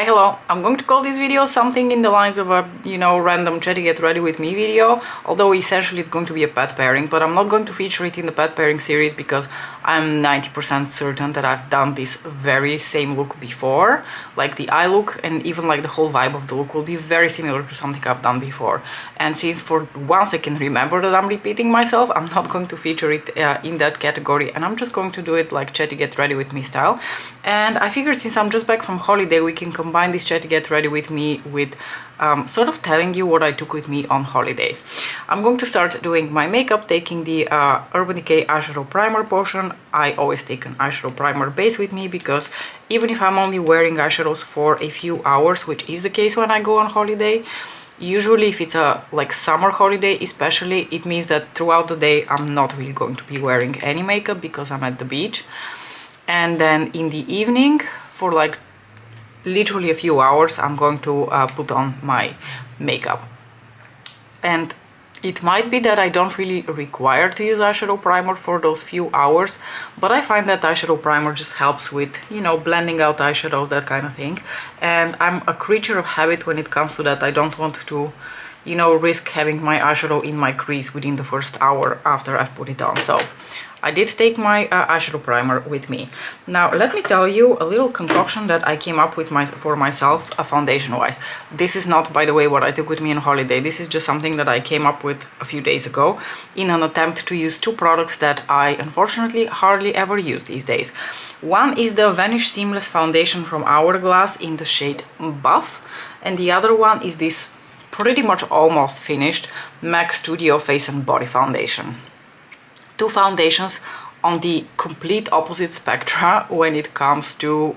Hi, hello. I'm going to call this video something in the lines of a, random chatty get ready with me video, although essentially it's going to be a pet pairing, but I'm not going to feature it in the pet pairing series because I'm 90% certain that I've done this very same look before. Like the eye look and even like the whole vibe of the look will be very similar to something I've done before. And since for once I can remember that I'm repeating myself, I'm not going to feature it in that category, and I'm just going to do it like chatty get ready with me style. And I figured since I'm just back from holiday, we can combine this chatty get ready with me with sort of telling you what I took with me on holiday. I'm going to start doing my makeup, taking the Urban Decay eyeshadow primer potion. I always take an eyeshadow primer base with me because even if I'm only wearing eyeshadows for a few hours, which is the case when I go on holiday, usually if it's a like summer holiday especially, it means that throughout the day I'm not really going to be wearing any makeup because I'm at the beach. And then in the evening, for like literally a few hours, I'm going to put on my makeup. And it might be that I don't really require to use eyeshadow primer for those few hours, but I find that eyeshadow primer just helps with, blending out eyeshadows, that kind of thing. And I'm a creature of habit when it comes to that. I don't want to, risk having my eyeshadow in my crease within the first hour after I've put it on. So I did take my eyeshadow primer with me. Now let me tell you a little concoction that I came up with for myself foundation wise. This is not, by the way, what I took with me on holiday. This is just something that I came up with a few days ago in an attempt to use two products that I unfortunately hardly ever use these days. One is the Vanish Seamless Foundation from Hourglass in the shade Buff, and the other one is this pretty much almost finished MAC Studio Face and Body Foundation. Two foundations on the complete opposite spectra when it comes to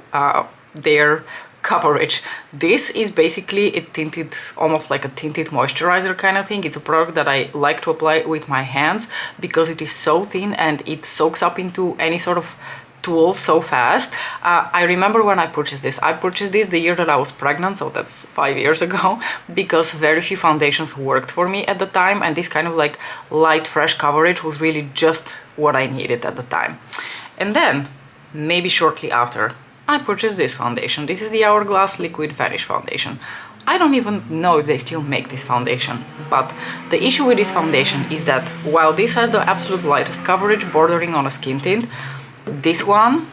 their coverage. This is basically a tinted, almost like a tinted moisturizer kind of thing. It's a product that I like to apply with my hands because it is so thin and it soaks up into any sort of tool so fast. I remember when I purchased this. I purchased this the year that I was pregnant, so that's 5 years ago, because very few foundations worked for me at the time, and this kind of like light, fresh coverage was really just what I needed at the time. And then, maybe shortly after, I purchased this foundation. This is the Hourglass Liquid Vanish Foundation. I don't even know if they still make this foundation, but the issue with this foundation is that while this has the absolute lightest coverage bordering on a skin tint, this one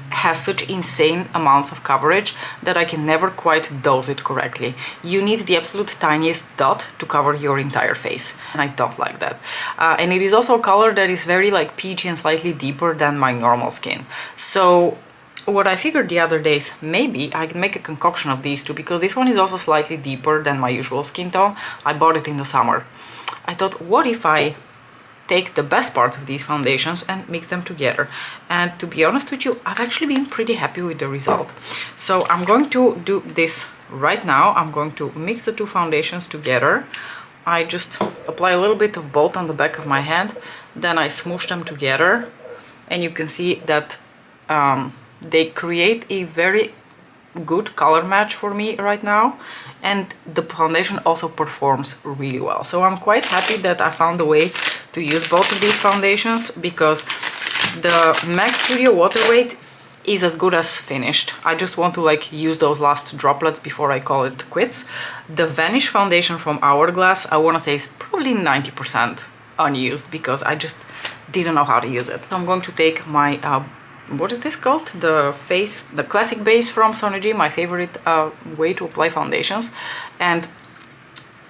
has such insane amounts of coverage that I can never quite dose it correctly. You need the absolute tiniest dot to cover your entire face, and I don't like that. And it is also a color that is very like peachy and slightly deeper than my normal skin. So what I figured the other days, maybe I can make a concoction of these two, because this one is also slightly deeper than my usual skin tone. I bought it in the summer. I thought, what if I take the best parts of these foundations and mix them together? And to be honest with you, I've actually been pretty happy with the result. So I'm going to do this right now. I'm going to mix the two foundations together. I just apply a little bit of both on the back of my hand, then I smoosh them together, and you can see that they create a very good color match for me right now, and the foundation also performs really well. So I'm quite happy that I found a way to use both of these foundations, because the MAC Studio Water Weight is as good as finished. I just want to like use those last droplets before I call it quits. The Vanish foundation from Hourglass, I want to say, is probably 90% unused because I just didn't know how to use it. So I'm going to take my what is this called? The classic base from Sonia G, my favorite way to apply foundations. And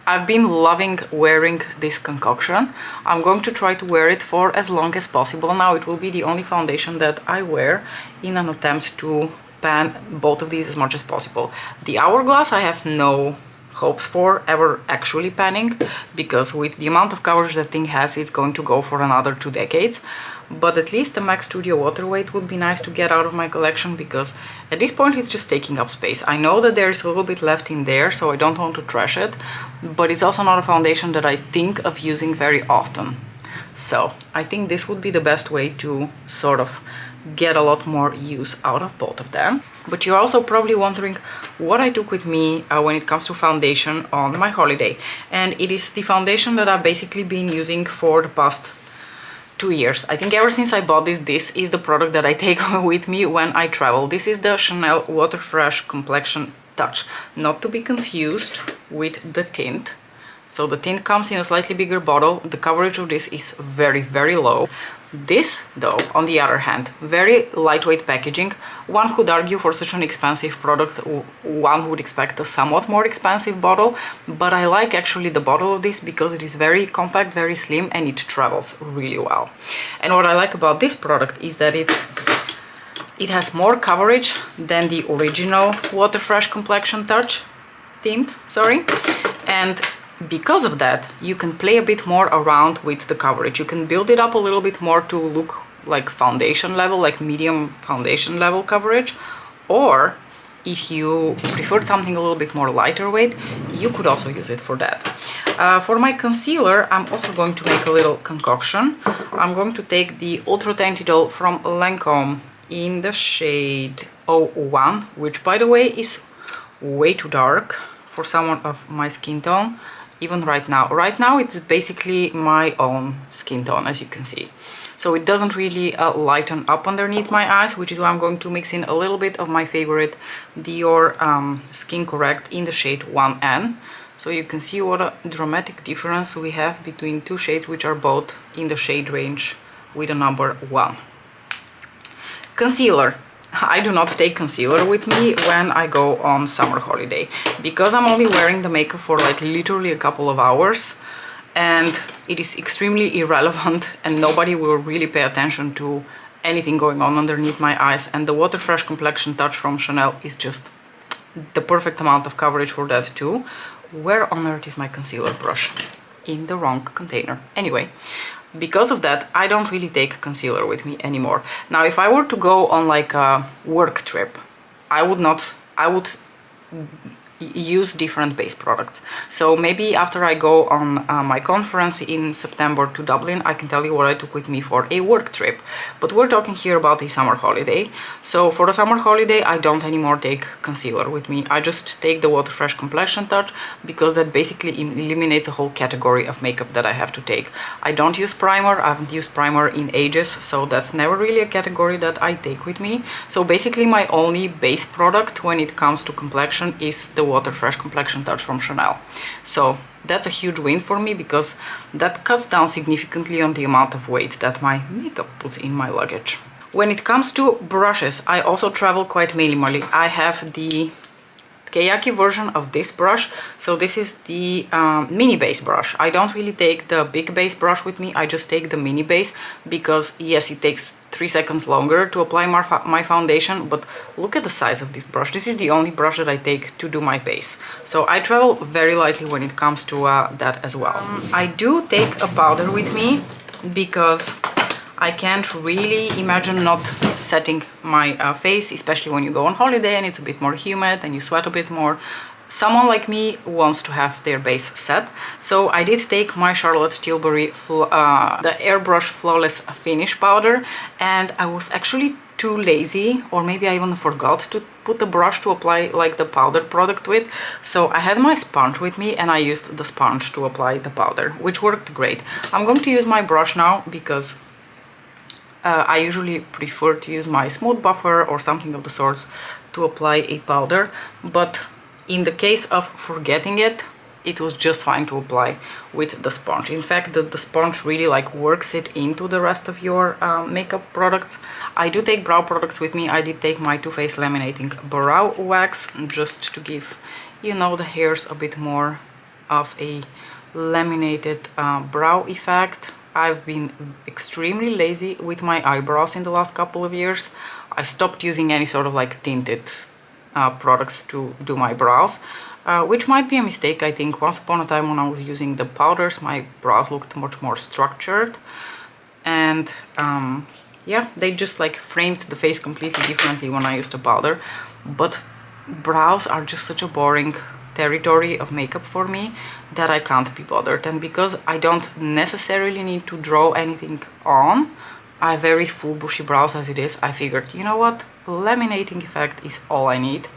I've been loving wearing this concoction. I'm going to try to wear it for as long as possible. Now it will be the only foundation that I wear in an attempt to pan both of these as much as possible. The Hourglass I have no hopes for ever actually panning, because with the amount of coverage that thing has, it's going to go for another 2 decades. But at least the MAC Studio Water Weight would be nice to get out of my collection, because at this point it's just taking up space. I know that there is a little bit left in there, so I don't want to trash it, but it's also not a foundation that I think of using very often. So I think this would be the best way to sort of get a lot more use out of both of them. But you're also probably wondering what I took with me when it comes to foundation on my holiday. And it is the foundation that I've basically been using for the past 2 years. I think ever since I bought this is the product that I take with me when I travel. This is the Chanel Water Fresh Complexion touch, not to be confused with the tint. So the tint comes in a slightly bigger bottle. The coverage of this is very, very low. This, though, on the other hand, very lightweight packaging. One could argue for such an expensive product, one would expect a somewhat more expensive bottle, but I like actually the bottle of this because it is very compact, very slim, and it travels really well. And what I like about this product is that it has more coverage than the original Water Fresh Complexion Touch tint, and because of that, you can play a bit more around with the coverage. You can build it up a little bit more to look like foundation level, like medium foundation level coverage. Or if you prefer something a little bit more lighter weight, you could also use it for that. For my concealer, I'm also going to make a little concoction. I'm going to take the Ultra Tinted from Lancome in the shade 01, which by the way is way too dark for someone of my skin tone. Even right now it's basically my own skin tone, as you can see. So it doesn't really lighten up underneath my eyes, which is why I'm going to mix in a little bit of my favorite Dior Skin Correct in the shade 1N. So you can see what a dramatic difference we have between two shades which are both in the shade range with a number 1. Concealer. I do not take concealer with me when I go on summer holiday because I'm only wearing the makeup for like literally a couple of hours and it is extremely irrelevant and nobody will really pay attention to anything going on underneath my eyes, and the Water Fresh Complexion Touch from Chanel is just the perfect amount of coverage for that too. Where on earth is my concealer brush? In the wrong container. Anyway, because of that, I don't really take concealer with me anymore. Now, if I were to go on like a work trip, I would use different base products. So maybe after I go on my conference in September to Dublin, I can tell you what I took with me for a work trip. But we're talking here about a summer holiday. So for the summer holiday, I don't anymore take concealer with me. I just take the Water Fresh Complexion Touch because that basically eliminates a whole category of makeup that I have to take. I don't use primer. I haven't used primer in ages, so that's never really a category that I take with me. So basically my only base product when it comes to complexion is the Water Fresh Complexion Touch from Chanel. So that's a huge win for me because that cuts down significantly on the amount of weight that my makeup puts in my luggage. When it comes to brushes, I also travel quite minimally. I have the Keyaki version of this brush. So this is the mini base brush. I don't really take the big base brush with me. I just take the mini base because yes, it takes 3 seconds longer to apply my foundation, but look at the size of this brush. This is the only brush that I take to do my base. So I travel very lightly when it comes to that as well. I do take a powder with me because I can't really imagine not setting my face, especially when you go on holiday and it's a bit more humid and you sweat a bit more. Someone like me wants to have their base set, so I did take my Charlotte Tilbury the Airbrush Flawless Finish powder, and I was actually too lazy, or maybe I even forgot to put the brush to apply like the powder product with. So I had my sponge with me and I used the sponge to apply the powder, which worked great. I'm going to use my brush now because I usually prefer to use my smooth buffer or something of the sorts to apply a powder, but in the case of forgetting it, it was just fine to apply with the sponge. In fact, the sponge really like works it into the rest of your makeup products. I do take brow products with me. I did take my Too Faced Laminating Brow Wax just to give, you know, the hairs a bit more of a laminated brow effect. I've been extremely lazy with my eyebrows in the last couple of years. I stopped using any sort of like tinted products to do my brows, which might be a mistake. I think once upon a time when I was using the powders, my brows looked much more structured, and yeah, they just like framed the face completely differently when I used a powder. But brows are just such a boring territory of makeup for me that I can't be bothered, and because I don't necessarily need to draw anything on, I have very full bushy brows as it is. I figured, you know what, laminating effect is all I need.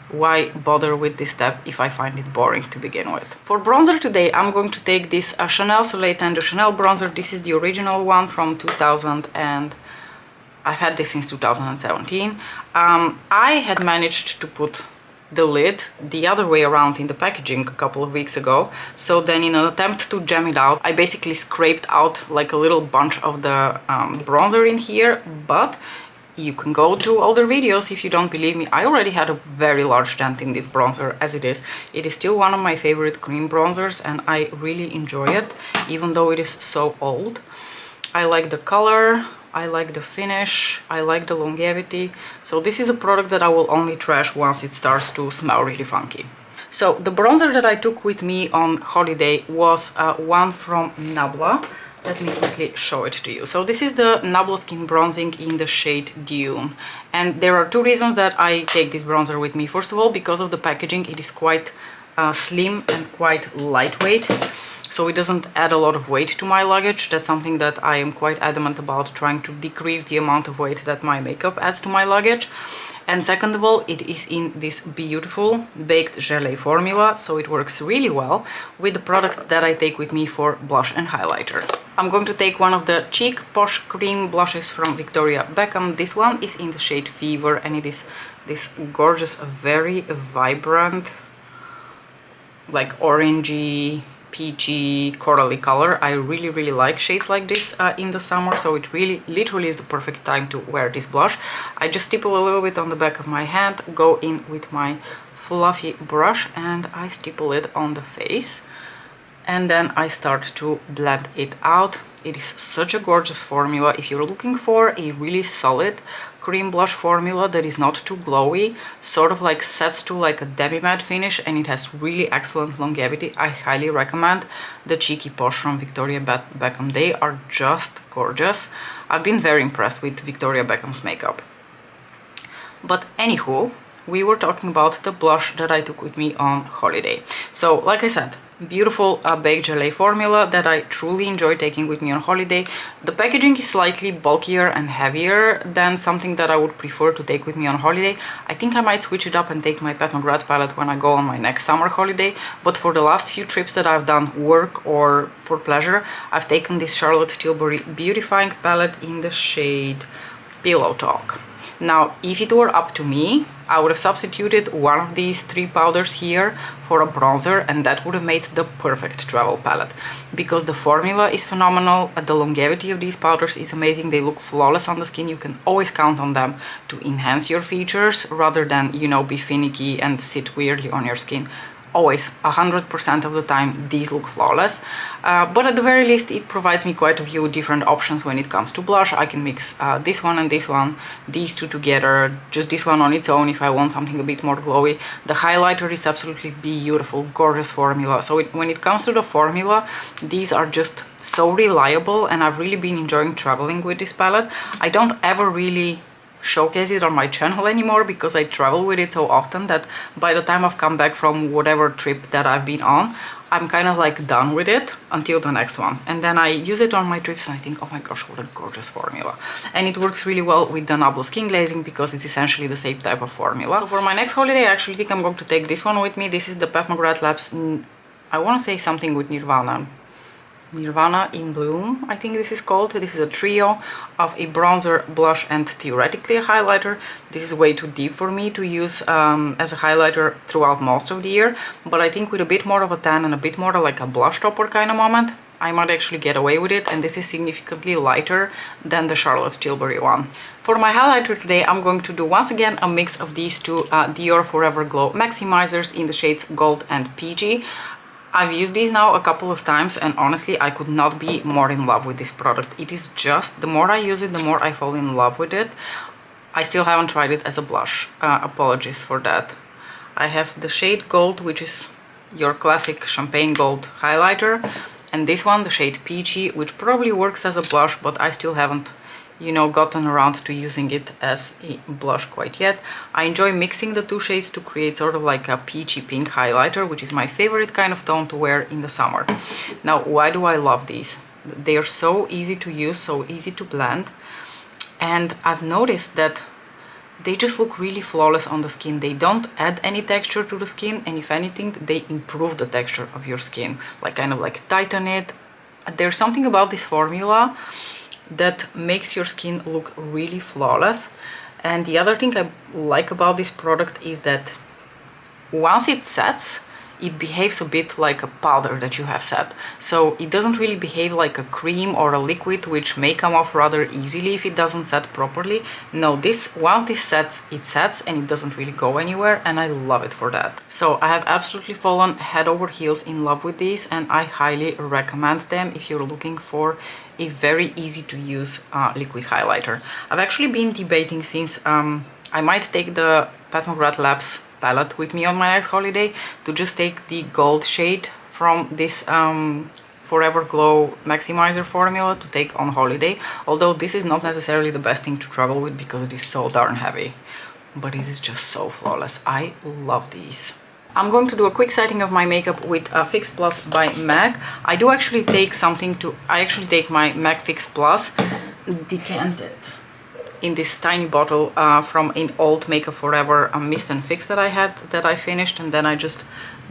Why bother with this step if I find it boring to begin with? For bronzer today, I'm going to take this Chanel Soleil Tendre Chanel bronzer. This is the original one from 2000, and I've had this since 2017. I had managed to put the lid the other way around in the packaging a couple of weeks ago. So then in an attempt to jam it out, I basically scraped out like a little bunch of the bronzer in here, but you can go to older videos if you don't believe me. I already had a very large dent in this bronzer as it is. It is still one of my favorite cream bronzers and I really enjoy it, even though it is so old. I like the color, I like the finish, I like the longevity. So this is a product that I will only trash once it starts to smell really funky. So the bronzer that I took with me on holiday was one from Nabla. Let me quickly show it to you. So this is the Nabla Skin Bronzing in the shade Dune. And there are two reasons that I take this bronzer with me. First of all, because of the packaging, it is quite slim and quite lightweight. So it doesn't add a lot of weight to my luggage. That's something that I am quite adamant about, trying to decrease the amount of weight that my makeup adds to my luggage. And second of all, it is in this beautiful baked gelée formula, so it works really well with the product that I take with me for blush and highlighter. I'm going to take one of the Cheek Posh Cream blushes from Victoria Beckham. This one is in the shade Fever and it is this gorgeous, very vibrant, like orangey, peachy, corally color. I really like shades like this in the summer, so it really literally is the perfect time to wear this blush. I just stipple a little bit on the back of my hand, go in with my fluffy brush and I stipple it on the face, and then I start to blend it out. It is such a gorgeous formula. If you're looking for a really solid cream blush formula that is not too glowy, sort of like sets to like a demi-matte finish, and it has really excellent longevity, I highly recommend the Cheeky Posh from Victoria Beckham. They are just gorgeous. I've been very impressed with Victoria Beckham's makeup. But anywho, we were talking about the blush that I took with me on holiday. So like I said, beautiful baked gelée formula that I truly enjoy taking with me on holiday. The packaging is slightly bulkier and heavier than something that I would prefer to take with me on holiday. I think I might switch it up and take my Pat McGrath palette when I go on my next summer holiday, but for the last few trips that I've done, work or for pleasure, I've taken this Charlotte Tilbury Beautifying palette in the shade Pillow Talk. Now, if it were up to me, I would have substituted one of these three powders here for a bronzer, and that would have made the perfect travel palette. Because the formula is phenomenal, the longevity of these powders is amazing, they look flawless on the skin, you can always count on them to enhance your features rather than, you know, be finicky and sit weirdly on your skin. Always, 100% of the time, these look flawless, but at the very least it provides me quite a few different options when it comes to blush. I can mix this one and this one, these two together, just this one on its own if I want something a bit more glowy. The highlighter is absolutely beautiful, gorgeous formula. So when it comes to the formula, these are just so reliable, and I've really been enjoying traveling with this palette. I don't ever really showcase it on my channel anymore because I travel with it so often that by the time I've come back from whatever trip that I've been on, I'm kind of like done with it until the next one. And then I use it on my trips and I think, oh my gosh, what a gorgeous formula. And it works really well with the Nabla Skin Glazing because it's essentially the same type of formula. So for my next holiday, I actually think I'm going to take this one with me. This is the Pat McGrath Labs, I want to say something with Nirvana in Bloom, I think this is called. This is a trio of a bronzer, blush and theoretically a highlighter. This is way too deep for me to use as a highlighter throughout most of the year, but I think with a bit more of a tan and a bit more like a blush topper kind of moment, I might actually get away with it, and this is significantly lighter than the Charlotte Tilbury one. For my highlighter today, I'm going to do once again a mix of these two Dior Forever Glow Maximizers in the shades Gold and Peachy. I've used these now a couple of times and honestly I could not be more in love with this product. It is just, the more I use it, the more I fall in love with it. I still haven't tried it as a blush, apologies for that. I have the shade Gold, which is your classic champagne gold highlighter, and this one, the shade Peachy, which probably works as a blush, but I still haven't, you know, gotten around to using it as a blush quite yet. I enjoy mixing the two shades to create sort of like a peachy pink highlighter, which is my favorite kind of tone to wear in the summer. Now, why do I love these? They are so easy to use, so easy to blend, and I've noticed that they just look really flawless on the skin. They don't add any texture to the skin, and if anything, they improve the texture of your skin, like kind of like tighten it. There's something about this formula that makes your skin look really flawless. And the other thing I like about this product is that once it sets, it behaves a bit like a powder that you have set. So it doesn't really behave like a cream or a liquid, which may come off rather easily if it doesn't set properly. No, once this sets, it sets and it doesn't really go anywhere, and I love it for that. So I have absolutely fallen head over heels in love with these, and I highly recommend them if you're looking for a very easy to use liquid highlighter. I've actually been debating since I might take the Pat McGrath Labs palette with me on my next holiday to just take the gold shade from this Forever Glow Maximizer formula to take on holiday, although this is not necessarily the best thing to travel with because it is so darn heavy, but it is just so flawless. I love these. I'm going to do a quick setting of my makeup with Fix Plus by MAC. I actually take my MAC Fix Plus decanted in this tiny bottle from an old Makeup Forever Mist and Fix that I finished, and then I just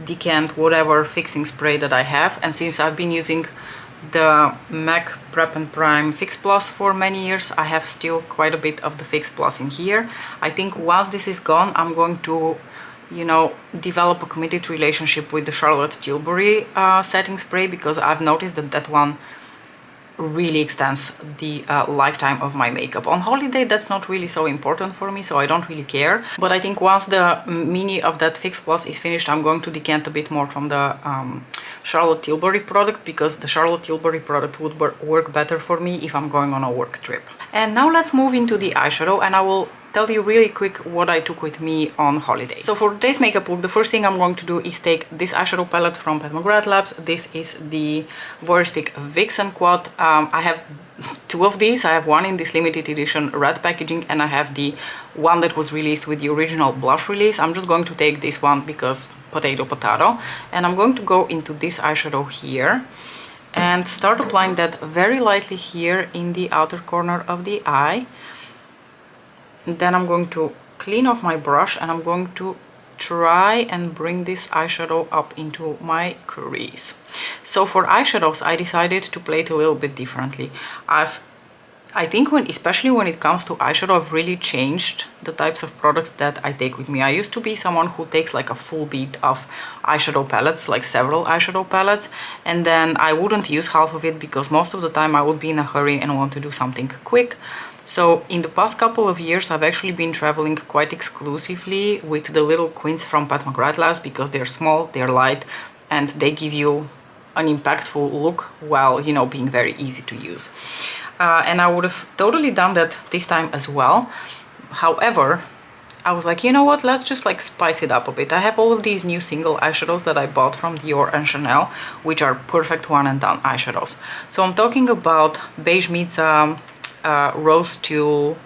decant whatever fixing spray that I have. And since I've been using the MAC Prep and Prime Fix Plus for many years, I have still quite a bit of the Fix Plus in here. I think once this is gone, I'm going to, you know, develop a committed relationship with the Charlotte Tilbury setting spray, because I've noticed that one really extends the lifetime of my makeup. On holiday that's not really so important for me, so I don't really care, but I think once the mini of that Fix Plus is finished, I'm going to decant a bit more from the Charlotte Tilbury product, because the Charlotte Tilbury product would work better for me if I'm going on a work trip. And now let's move into the eyeshadow, and I will tell you really quick what I took with me on holiday. So for today's makeup look, the first thing I'm going to do is take this eyeshadow palette from Pat McGrath Labs. This is the Voyeuristic Vixen Quad. I have two of these. I have one in this limited edition red packaging, and I have the one that was released with the original blush release. I'm just going to take this one because potato, and I'm going to go into this eyeshadow here and start applying that very lightly here in the outer corner of the eye. And then I'm going to clean off my brush, and I'm going to try and bring this eyeshadow up into my crease. So for eyeshadows, I decided to play it a little bit differently. I think especially when it comes to eyeshadow, I've really changed the types of products that I take with me. I used to be someone who takes like a full bead of eyeshadow palettes, like several eyeshadow palettes, and then I wouldn't use half of it because most of the time I would be in a hurry and want to do something quick. So in the past couple of years, I've actually been traveling quite exclusively with the little quints from Pat McGrath Labs, because they're small, they're light, and they give you an impactful look while, you know, being very easy to use. And I would have totally done that this time as well. However, I was like, you know what, let's just like spice it up a bit. I have all of these new single eyeshadows that I bought from Dior and Chanel, which are perfect one and done eyeshadows. So I'm talking about Beige Meets Rose Tulle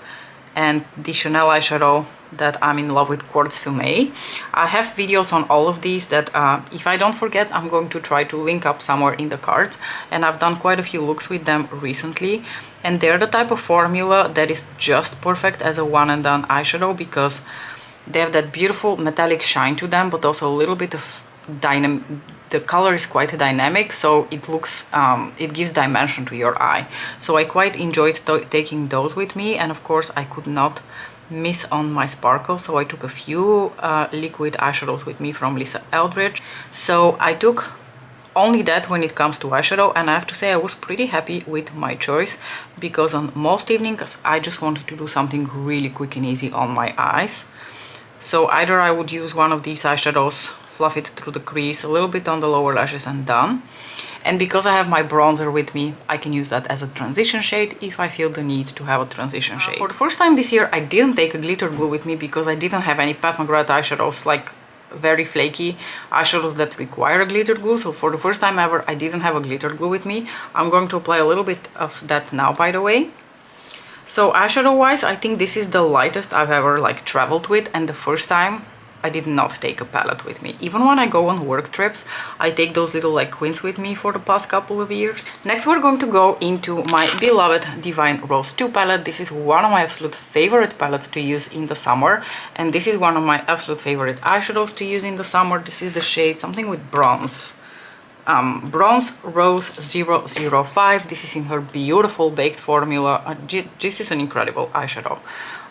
and the Chanel eyeshadow that I'm in love with, Quartz Fumé. I have videos on all of these that if I don't forget, I'm going to try to link up somewhere in the cards, and I've done quite a few looks with them recently, and they're the type of formula that is just perfect as a one and done eyeshadow, because they have that beautiful metallic shine to them, but also a little bit of the color is quite dynamic, so it looks it gives dimension to your eye. So I quite enjoyed taking those with me, and of course I could not miss on my sparkle, so I took a few liquid eyeshadows with me from Eldridge. So I took only that when it comes to eyeshadow, and I have to say I was pretty happy with my choice, because on most evenings I just wanted to do something really quick and easy on my eyes. So either I would use one of these eyeshadows, fluff it through the crease, a little bit on the lower lashes, and done. And because I have my bronzer with me, I can use that as a transition shade if I feel the need to have a transition shade. For the first time this year, I didn't take a glitter glue with me because I didn't have any Pat McGrath eyeshadows, like very flaky eyeshadows that require a glitter glue. So for the first time ever, I didn't have a glitter glue with me. I'm going to apply a little bit of that now, by the way. So eyeshadow wise, I think this is the lightest I've ever like traveled with, and the first time I did not take a palette with me. Even when I go on work trips, I take those little like quints with me for the past couple of years. Next, we're going to go into my beloved Divine Rose 2 palette. This is one of my absolute favorite palettes to use in the summer, and this is one of my absolute favorite eyeshadows to use in the summer. This is the shade something with bronze. Bronze Rose 005. This is in her beautiful baked formula. This is an incredible eyeshadow.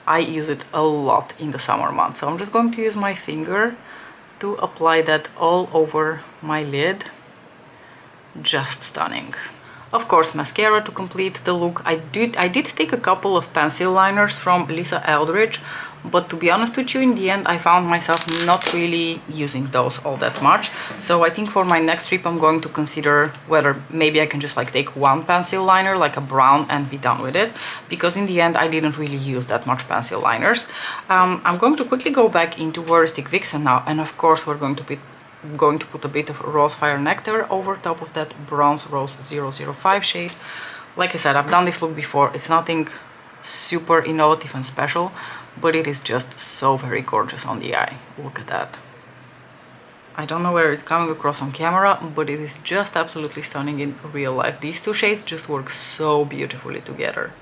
I use it a lot in the summer months, so I'm just going to use my finger to apply that all over my lid. Just stunning. Of course, mascara to complete the look. I did take a couple of pencil liners from Eldridge, but to be honest with you, in the end I found myself not really using those all that much. So I think for my next trip I'm going to consider whether maybe I can just like take one pencil liner, like a brown, and be done with it, because in the end I didn't really use that much pencil liners. I'm going to quickly go back into Voristic Vixen now, and of course we're going to put a bit of Rose Fire Nectar over top of that Bronze Rose 005 shade. Like I said, I've done this look before. It's nothing super innovative and special, but it is just so very gorgeous on the eye. Look at that. I don't know where it's coming across on camera, but it is just absolutely stunning in real life. These two shades just work so beautifully together.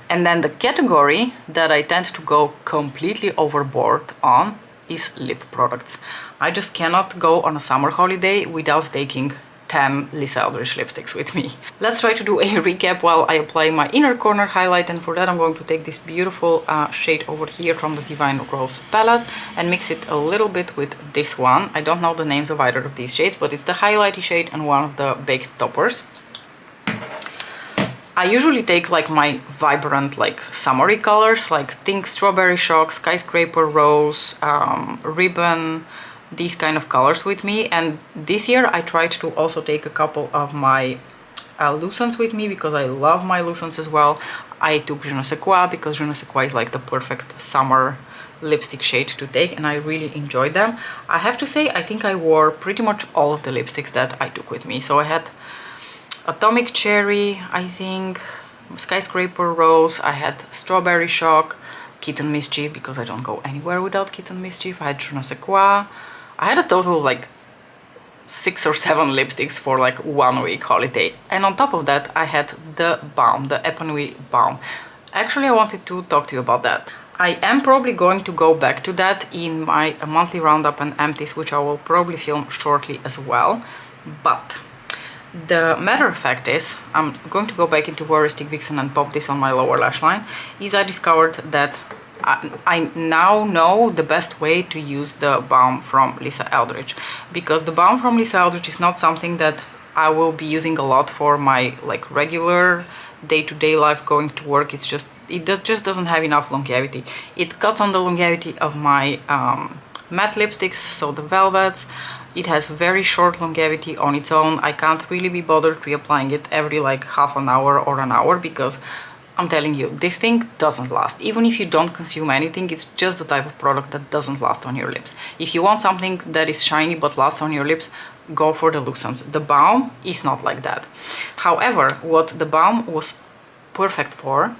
And then the category that I tend to go completely overboard on is lip products. I just cannot go on a summer holiday without taking 10 Lisa Eldridge lipsticks with me. Let's try to do a recap while I apply my inner corner highlight, and for that I'm going to take this beautiful shade over here from the Divine Rose palette and mix it a little bit with this one. I don't know the names of either of these shades, but it's the highlighty shade and one of the baked toppers. I usually take like my vibrant, like summery colors, like think Strawberry Shock, Skyscraper Rose, Ribbon, these kind of colors with me. And this year I tried to also take a couple of my Lucents with me, because I love my Lucents as well. I took Je ne sais quoi because Je ne sais quoi is like the perfect summer lipstick shade to take, and I really enjoyed them. I have to say, I think I wore pretty much all of the lipsticks that I took with me. So I had Atomic Cherry, I think, Skyscraper Rose, I had Strawberry Shock, Kitten Mischief, because I don't go anywhere without Kitten Mischief, I had Je ne sais quoi. I had a total of like 6 or 7 lipsticks for like 1 week holiday. And on top of that I had the balm, the Epanouie balm. Actually, I wanted to talk to you about that. I am probably going to go back to that in my monthly roundup and empties, which I will probably film shortly as well. But the matter of fact is, I'm going to go back into Voristic Vixen and pop this on my lower lash line, is I discovered that I now know the best way to use the balm from Lisa Eldridge, because the balm from Lisa Eldridge is not something that I will be using a lot for my like regular day-to-day life going to work. It just doesn't have enough longevity. It cuts on the longevity of my matte lipsticks, so the velvets. It has very short longevity on its own. I can't really be bothered reapplying it every like half an hour or an hour, because I'm telling you, this thing doesn't last. Even if you don't consume anything, it's just the type of product that doesn't last on your lips. If you want something that is shiny but lasts on your lips, go for the Lucents. The balm is not like that. However, what the balm was perfect for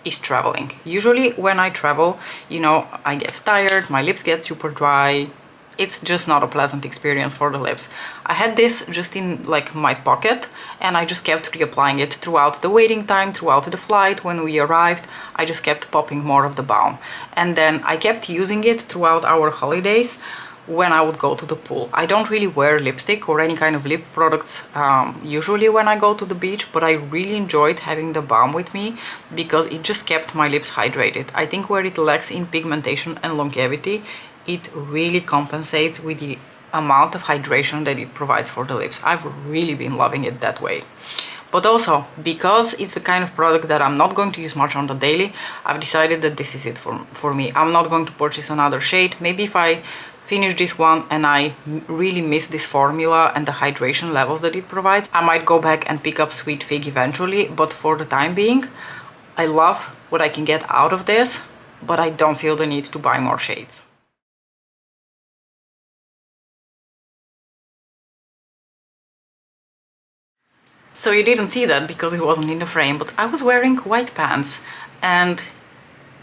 is traveling. Usually when I travel, you know, I get tired, my lips get super dry. It's just not a pleasant experience for the lips. I had this just in like my pocket, and I just kept reapplying it throughout the waiting time, throughout the flight. When we arrived, I just kept popping more of the balm, and then I kept using it throughout our holidays when I would go to the pool. I don't really wear lipstick or any kind of lip products usually when I go to the beach, but I really enjoyed having the balm with me because it just kept my lips hydrated. I think where it lacks in pigmentation and longevity, it really compensates with the amount of hydration that it provides for the lips. I've really been loving it that way. But also, because it's the kind of product that I'm not going to use much on the daily, I've decided that this is it for me. I'm not going to purchase another shade. Maybe if I finish this one and I really miss this formula and the hydration levels that it provides, I might go back and pick up Sweet Fig eventually. But for the time being, I love what I can get out of this, but I don't feel the need to buy more shades. So you didn't see that because it wasn't in the frame, but I was wearing white pants, and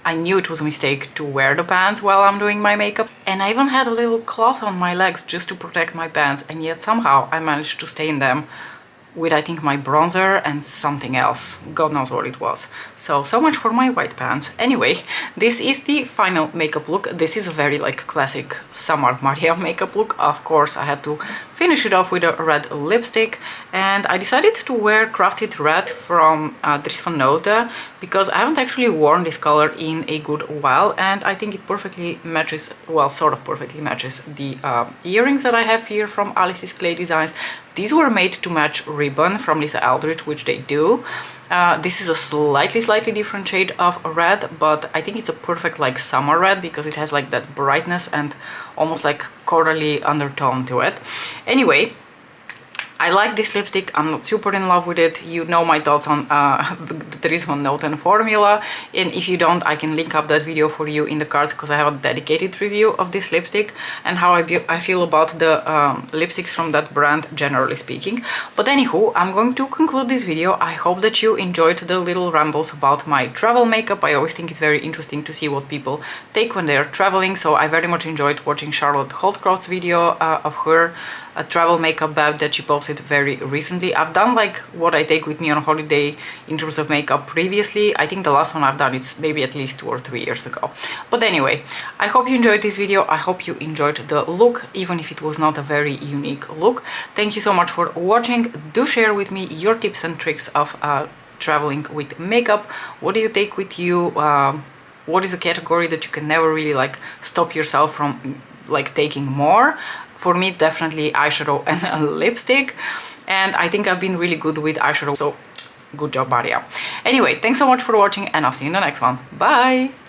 I knew it was a mistake to wear the pants while I'm doing my makeup. And I even had a little cloth on my legs just to protect my pants, and yet somehow I managed to stain them with I think my bronzer and something else. God knows what it was. So much for my white pants. Anyway, this is the final makeup look. This is a very like classic summer Maria makeup look. Of course, I had to finish it off with a red lipstick, and I decided to wear Crafted Red from Dries van Noten because I haven't actually worn this color in a good while, and I think it perfectly matches, well, sort of perfectly matches the earrings that I have here from Alice's Clay Designs. These were made to match ribbon from Lisa Eldridge, which they do. This is a slightly different shade of red, but I think it's a perfect like summer red because it has like that brightness and almost like corally undertone to it. Anyway, I like this lipstick. I'm not super in love with it. You know my thoughts on the Dries van Noten formula, and if you don't, I can link up that video for you in the cards because I have a dedicated review of this lipstick and how I feel about the lipsticks from that brand, generally speaking. But anywho, I'm going to conclude this video. I hope that you enjoyed the little rambles about my travel makeup. I always think it's very interesting to see what people take when they are traveling, so I very much enjoyed watching Charlotte Holdcroft's video of her travel makeup bag that she posted very recently. I've done like what I take with me on holiday in terms of makeup previously. I think the last one I've done it's maybe at least 2 or 3 years ago. But anyway, I hope you enjoyed this video. I hope you enjoyed the look, even if it was not a very unique look. Thank you so much for watching. Do share with me your tips and tricks of traveling with makeup. What do you take with you? What is a category that you can never really like stop yourself from like taking more? For me, definitely eyeshadow and a lipstick. And I think I've been really good with eyeshadow, so good job, Maria. Anyway, thanks so much for watching, and I'll see you in the next one. Bye!